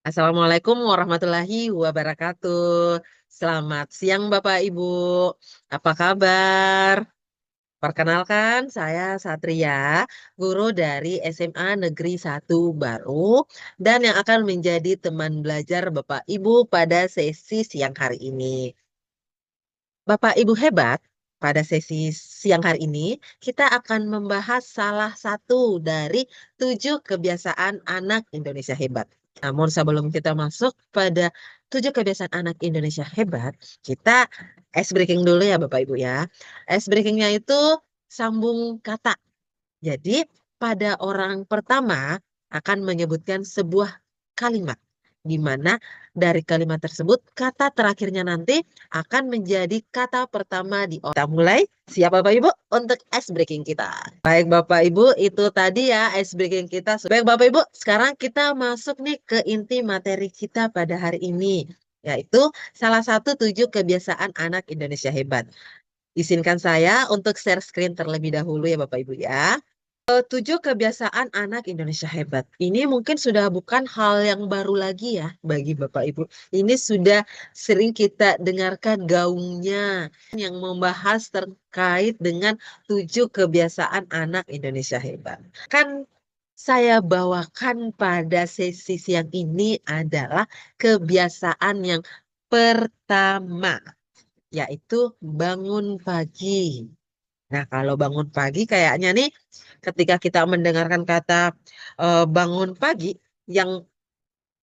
Assalamualaikum warahmatullahi wabarakatuh. Selamat siang Bapak Ibu. Apa kabar? Perkenalkan, saya Satria, guru dari SMA Negeri 1 Baru, dan yang akan menjadi teman belajar Bapak Ibu pada sesi siang hari ini. Bapak Ibu hebat, pada sesi siang hari ini kita akan membahas salah satu dari 7 kebiasaan anak Indonesia hebat. Namun sebelum kita masuk pada 7 kebiasaan anak Indonesia hebat, kita ice breaking dulu ya Bapak Ibu ya. Ice breakingnya itu sambung kata. Jadi pada orang pertama akan menyebutkan sebuah kalimat, di mana dari kalimat tersebut kata terakhirnya nanti akan menjadi kata pertama di otak. Kita mulai. Siap Bapak Ibu untuk ice breaking kita. Baik Bapak Ibu, itu tadi ya ice breaking kita. Baik Bapak Ibu, sekarang kita masuk nih ke inti materi kita pada hari ini, yaitu salah satu 7 kebiasaan anak Indonesia hebat. Izinkan saya untuk share screen terlebih dahulu ya Bapak Ibu ya. 7 kebiasaan anak Indonesia hebat. Ini mungkin sudah bukan hal yang baru lagi ya bagi Bapak Ibu. Ini sudah sering kita dengarkan gaungnya yang membahas terkait dengan 7 kebiasaan anak Indonesia hebat. Kan saya bawakan pada sesi siang ini adalah kebiasaan yang pertama, yaitu bangun pagi. Nah, kalau bangun pagi kayaknya nih ketika kita mendengarkan kata bangun pagi yang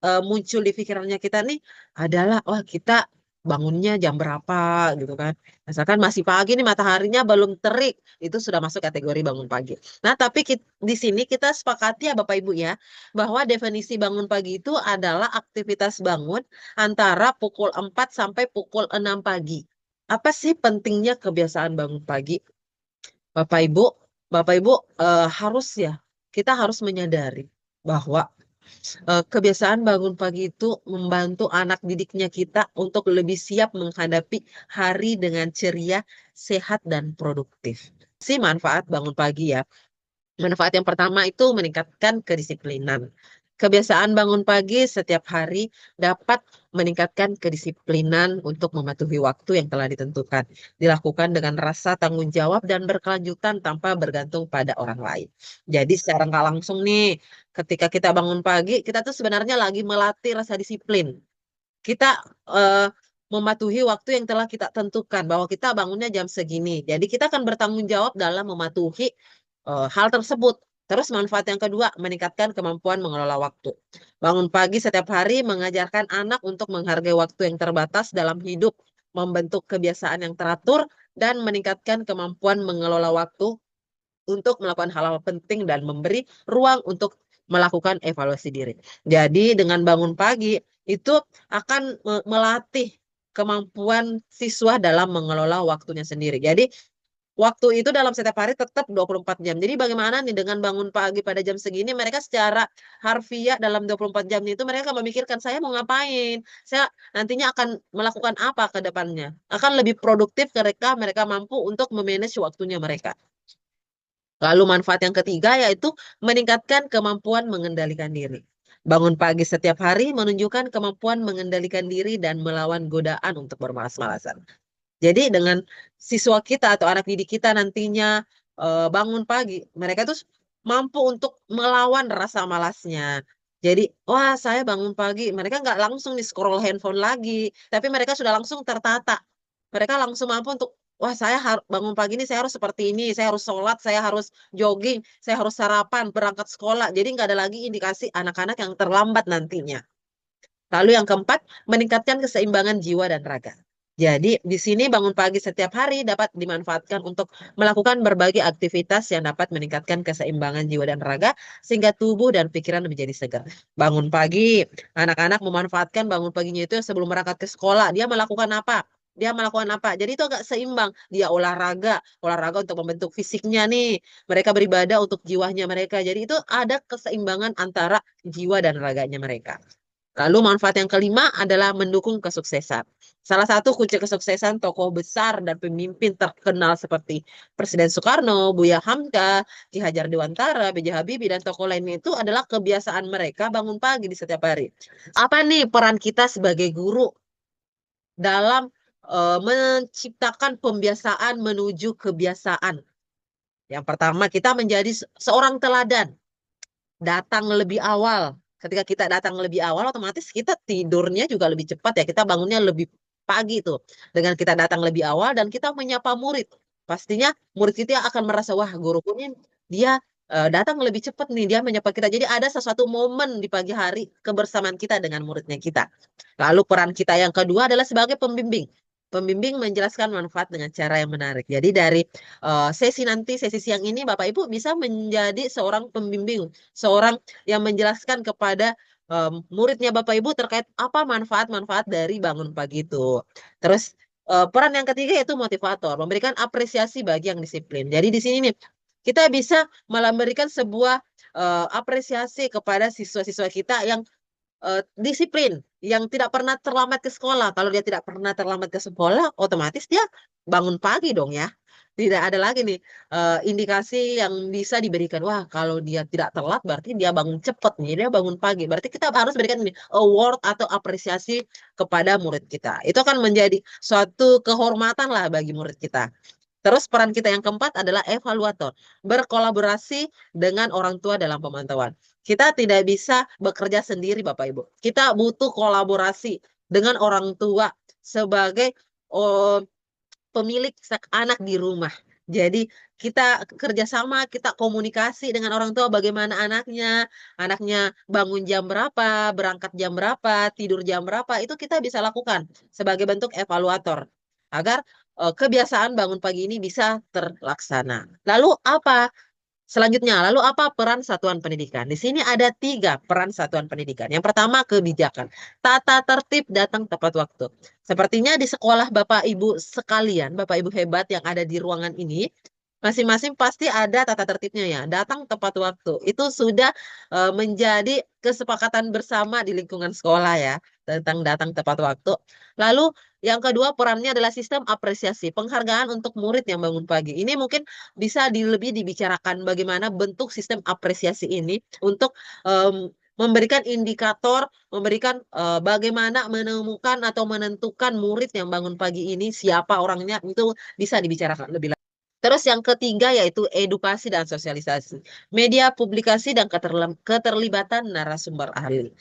muncul di pikirannya kita nih adalah wah kita bangunnya jam berapa gitu kan. Misalkan masih pagi nih mataharinya belum terik, itu sudah masuk kategori bangun pagi. Nah, tapi di sini kita sepakati ya Bapak Ibu ya bahwa definisi bangun pagi itu adalah aktivitas bangun antara pukul 4 sampai pukul 6 pagi. Apa sih pentingnya kebiasaan bangun pagi? Bapak Ibu, Bapak Ibu harus ya, kita harus menyadari bahwa kebiasaan bangun pagi itu membantu anak didiknya kita untuk lebih siap menghadapi hari dengan ceria, sehat, dan produktif. Si manfaat bangun pagi ya. Manfaat yang pertama itu meningkatkan kedisiplinan. Kebiasaan bangun pagi setiap hari dapat meningkatkan kedisiplinan untuk mematuhi waktu yang telah ditentukan. Dilakukan dengan rasa tanggung jawab dan berkelanjutan tanpa bergantung pada orang lain. Jadi secara nggak langsung nih, ketika kita bangun pagi, kita tuh sebenarnya lagi melatih rasa disiplin. Kita eh, mematuhi waktu yang telah kita tentukan bahwa kita bangunnya jam segini. Jadi kita akan bertanggung jawab dalam mematuhi hal tersebut. Terus manfaat yang kedua, meningkatkan kemampuan mengelola waktu. Bangun pagi setiap hari mengajarkan anak untuk menghargai waktu yang terbatas dalam hidup, membentuk kebiasaan yang teratur, dan meningkatkan kemampuan mengelola waktu untuk melakukan hal-hal penting dan memberi ruang untuk melakukan evaluasi diri. Jadi dengan bangun pagi itu akan melatih kemampuan siswa dalam mengelola waktunya sendiri. Jadi waktu itu dalam setiap hari tetap 24 jam. Jadi bagaimana nih dengan bangun pagi pada jam segini mereka secara harfiah dalam 24 jam itu mereka akan memikirkan saya mau ngapain. Saya nantinya akan melakukan apa ke depannya. Akan lebih produktif ketika mereka mampu untuk memanage waktunya mereka. Lalu manfaat yang ketiga yaitu meningkatkan kemampuan mengendalikan diri. Bangun pagi setiap hari menunjukkan kemampuan mengendalikan diri dan melawan godaan untuk bermalas-malasan. Jadi dengan siswa kita atau anak didik kita nantinya bangun pagi, mereka tuh mampu untuk melawan rasa malasnya. Jadi, wah saya bangun pagi, mereka nggak langsung di scroll handphone lagi, tapi mereka sudah langsung tertata. Mereka langsung mampu untuk, wah saya harus bangun pagi ini, saya harus seperti ini, saya harus sholat, saya harus jogging, saya harus sarapan, berangkat sekolah. Jadi nggak ada lagi indikasi anak-anak yang terlambat nantinya. Lalu yang keempat, meningkatkan keseimbangan jiwa dan raga. Jadi di sini bangun pagi setiap hari dapat dimanfaatkan untuk melakukan berbagai aktivitas yang dapat meningkatkan keseimbangan jiwa dan raga sehingga tubuh dan pikiran menjadi segar. Bangun pagi, anak-anak memanfaatkan bangun paginya itu sebelum berangkat ke sekolah, dia melakukan apa? Dia melakukan apa? Jadi itu agak seimbang. Dia olahraga, olahraga untuk membentuk fisiknya nih. Mereka beribadah untuk jiwanya mereka. Jadi itu ada keseimbangan antara jiwa dan raganya mereka. Lalu manfaat yang kelima adalah mendukung kesuksesan. Salah satu kunci kesuksesan tokoh besar dan pemimpin terkenal seperti Presiden Soekarno, Buya Hamka, Ki Hajar Dewantara, B.J. Habibie, dan tokoh lainnya itu adalah kebiasaan mereka bangun pagi di setiap hari. Apa nih peran kita sebagai guru dalam menciptakan pembiasaan menuju kebiasaan? Yang pertama, kita menjadi seorang teladan, datang lebih awal. Ketika kita datang lebih awal, otomatis kita tidurnya juga lebih cepat ya. Kita bangunnya lebih pagi tuh. Dengan kita datang lebih awal dan kita menyapa murid. Pastinya murid kita akan merasa, wah guruku ini dia datang lebih cepat nih, dia menyapa kita. Jadi ada sesuatu momen di pagi hari kebersamaan kita dengan muridnya kita. Lalu peran kita yang kedua adalah sebagai pembimbing. Pembimbing menjelaskan manfaat dengan cara yang menarik. Jadi dari sesi nanti, sesi siang ini Bapak Ibu bisa menjadi seorang pembimbing, seorang yang menjelaskan kepada muridnya Bapak Ibu terkait apa manfaat-manfaat dari bangun pagi itu. Terus peran yang ketiga yaitu motivator, memberikan apresiasi bagi yang disiplin. Jadi di sini nih kita bisa memberikan sebuah apresiasi kepada siswa-siswa kita yang disiplin, yang tidak pernah terlambat ke sekolah. Kalau dia tidak pernah terlambat ke sekolah, otomatis dia bangun pagi dong ya. Tidak ada lagi nih indikasi yang bisa diberikan. Wah, kalau dia tidak telat berarti dia bangun cepat nih, dia bangun pagi. Berarti kita harus berikan ini award atau apresiasi kepada murid kita. Itu akan menjadi suatu kehormatan lah bagi murid kita. Terus peran kita yang keempat adalah evaluator, berkolaborasi dengan orang tua dalam pemantauan. Kita tidak bisa bekerja sendiri Bapak Ibu. Kita butuh kolaborasi dengan orang tua sebagai oh, pemilik anak di rumah. Jadi kita kerjasama, kita komunikasi dengan orang tua bagaimana anaknya bangun jam berapa, berangkat jam berapa, tidur jam berapa, itu kita bisa lakukan sebagai bentuk evaluator agar kebiasaan bangun pagi ini bisa terlaksana. Lalu apa selanjutnya? Lalu apa peran satuan pendidikan? Di sini ada 3 peran satuan pendidikan. Yang pertama kebijakan, tata tertib datang tepat waktu. Sepertinya di sekolah Bapak Ibu sekalian, Bapak Ibu hebat yang ada di ruangan ini, masing-masing pasti ada tata tertibnya ya. Datang tepat waktu. Itu sudah menjadi kesepakatan bersama di lingkungan sekolah ya, tentang datang tepat waktu. Lalu yang kedua perannya adalah sistem apresiasi, penghargaan untuk murid yang bangun pagi. Ini mungkin bisa lebih dibicarakan bagaimana bentuk sistem apresiasi ini untuk memberikan indikator, memberikan bagaimana menemukan atau menentukan murid yang bangun pagi ini siapa orangnya, itu bisa dibicarakan lebih lanjut. Terus yang ketiga yaitu edukasi dan sosialisasi, media publikasi dan keterlibatan narasumber ahli.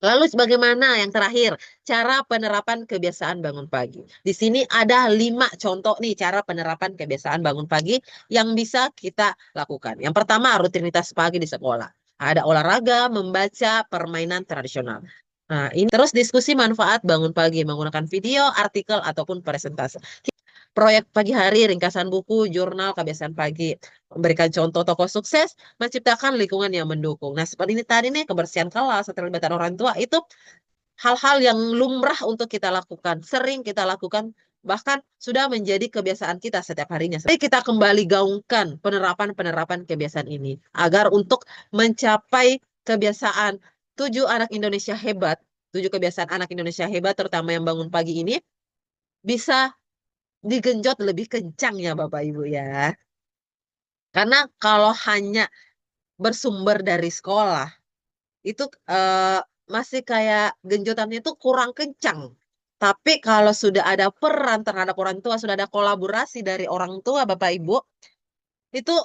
Lalu bagaimana yang terakhir, cara penerapan kebiasaan bangun pagi. Di sini ada 5 contoh nih cara penerapan kebiasaan bangun pagi yang bisa kita lakukan. Yang pertama, rutinitas pagi di sekolah. Ada olahraga, membaca, permainan tradisional. Nah, ini terus diskusi manfaat bangun pagi menggunakan video, artikel, ataupun presentasi. Proyek pagi hari, ringkasan buku, jurnal, kebiasaan pagi. Memberikan contoh tokoh sukses, menciptakan lingkungan yang mendukung. Nah, seperti ini tadi nih, kebersihan kelas, keterlibatan orang tua, itu hal-hal yang lumrah untuk kita lakukan. Sering kita lakukan, bahkan sudah menjadi kebiasaan kita setiap harinya. Jadi kita kembali gaungkan penerapan-penerapan kebiasaan ini, agar untuk mencapai kebiasaan 7 anak Indonesia hebat, 7 kebiasaan anak Indonesia hebat, terutama yang bangun pagi ini, bisa digenjot lebih kencang ya Bapak Ibu ya. Karena kalau hanya bersumber dari sekolah, itu masih kayak genjotannya itu kurang kencang. Tapi kalau sudah ada peran terhadap orang tua, sudah ada kolaborasi dari orang tua Bapak Ibu, itu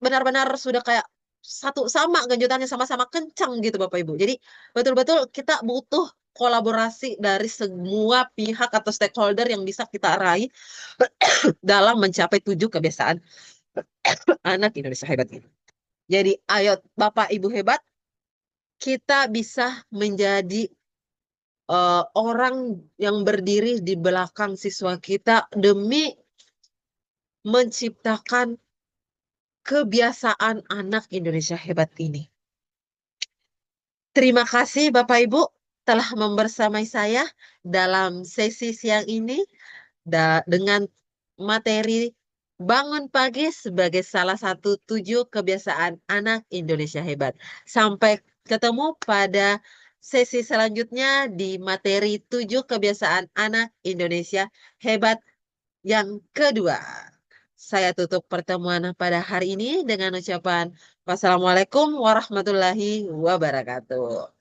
benar-benar sudah kayak satu sama genjotannya sama-sama kencang gitu Bapak Ibu. Jadi betul-betul kita butuh kolaborasi dari semua pihak atau stakeholder yang bisa kita raih dalam mencapai 7 kebiasaan anak Indonesia hebat ini. Jadi ayo Bapak Ibu hebat, kita bisa menjadi orang yang berdiri di belakang siswa kita demi menciptakan kebiasaan anak Indonesia hebat ini. Terima kasih Bapak Ibu telah membersamai saya dalam sesi siang ini dengan materi bangun pagi sebagai salah satu 7 kebiasaan anak Indonesia hebat. Sampai ketemu pada sesi selanjutnya di materi 7 kebiasaan anak Indonesia hebat yang kedua. Saya tutup pertemuan pada hari ini dengan ucapan wassalamualaikum warahmatullahi wabarakatuh.